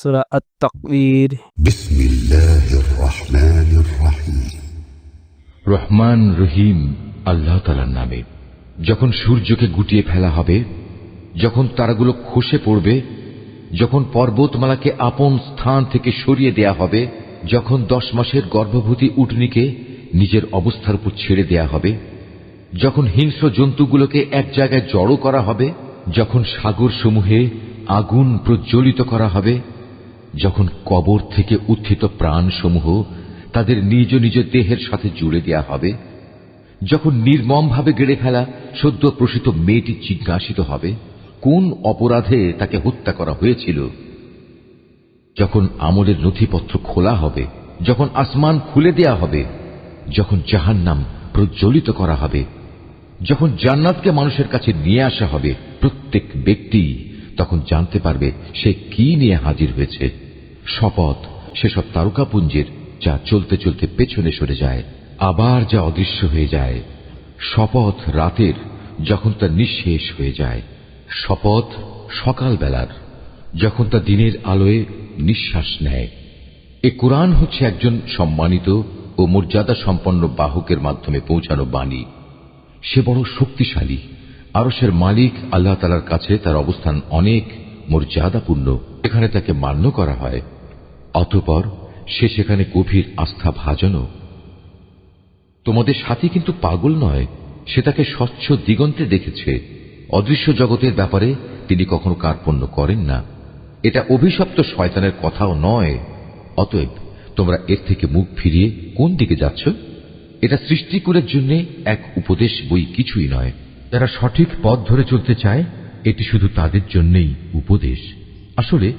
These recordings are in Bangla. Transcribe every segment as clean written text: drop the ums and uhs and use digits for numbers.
সূরা আত-তাকবীর। বিসমিল্লাহির রহমানির রহিম। রহমান রহিম আল্লাহ তাআলার নামে। যখন সূর্যকে গুটিয়ে ফেলা হবে, যখন তারাগুলো খসে পড়বে, যখন পর্বতমালাকে আপন স্থান থেকে সরিয়ে দেয়া হবে, যখন 10 মাসের গর্ভবতী উটনীকে নিজের অবস্থার উপর ছেড়ে দেয়া হবে, যখন হিংস্র জন্তুগুলোকে এক জায়গায় জড়ো করা হবে, যখন সাগর সমূহে আগুন প্রজ্বলিত করা হবে, যখন কবর থেকে উত্থিত প্রাণসমূহ তাদের নিজ নিজ দেহের সাথে জুড়ে দেয়া হবে, যখন নির্মমভাবে গেড়ে ফেলা সদ্য প্রসূত মেয়েটি জিজ্ঞাসিত হবে কোন অপরাধে তাকে হত্যা করা হয়েছিল, যখন আমলের নথিপত্র খোলা হবে, যখন আসমান খুলে দেয়া হবে, যখন জাহান্নাম প্রজ্বলিত করা হবে, যখন জান্নাতকে মানুষের কাছে নিয়ে আসা হবে, প্রত্যেক ব্যক্তি তখন জানতে পারবে সে কি নিয়ে হাজির হয়েছে। শপথ সেসব তারকাপুঞ্জের যা চলতে চলতে পেছনে সরে যায়, আবার যা অদৃশ্য হয়ে যায়। শপথ রাতের যখন তা নিঃশেষ হয়ে যায়। শপথ সকালবেলার যখন তা দিনের আলোয় নিঃশ্বাস নেয়। এ কোরআন হচ্ছে একজন সম্মানিত ও মর্যাদা সম্পন্ন বাহকের মাধ্যমে পৌঁছানো বাণী। সে বড় শক্তিশালী। আরশের মালিক আল্লাহ তাআলার কাছে তার অবস্থান অনেক মর্যাদাপূর্ণ। এখানে তাকে মান্য করা হয়, অতঃপর সে সেখানে গভীর আস্থা ভাজনও। তোমাদের সাথী কিন্তু পাগল নয়, সে তাকে স্বচ্ছ দিগন্তে দেখেছে। অদৃশ্য জগতের ব্যাপারে তিনি কখনো কার্পণ্য করেন না। এটা অভিশপ্ত শয়তানের কথাও নয়। অতএব তোমরা এর থেকে মুখ ফিরিয়ে কোন দিকে যাচ্ছ? এটা সৃষ্টিকুলের জন্য এক উপদেশ বই, কিছুই নয়। যারা সঠিক পথ ধরে চলতে চায় এটি শুধু তাদের জন্যই উপদেশ। আসলে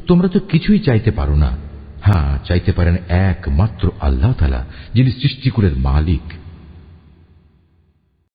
তোমরা তো কিছুই চাইতে পারো না। হ্যাঁ, চাইতে পারেন একমাত্র আল্লাহ তাআলা, যিনি সৃষ্টিকুলের মালিক।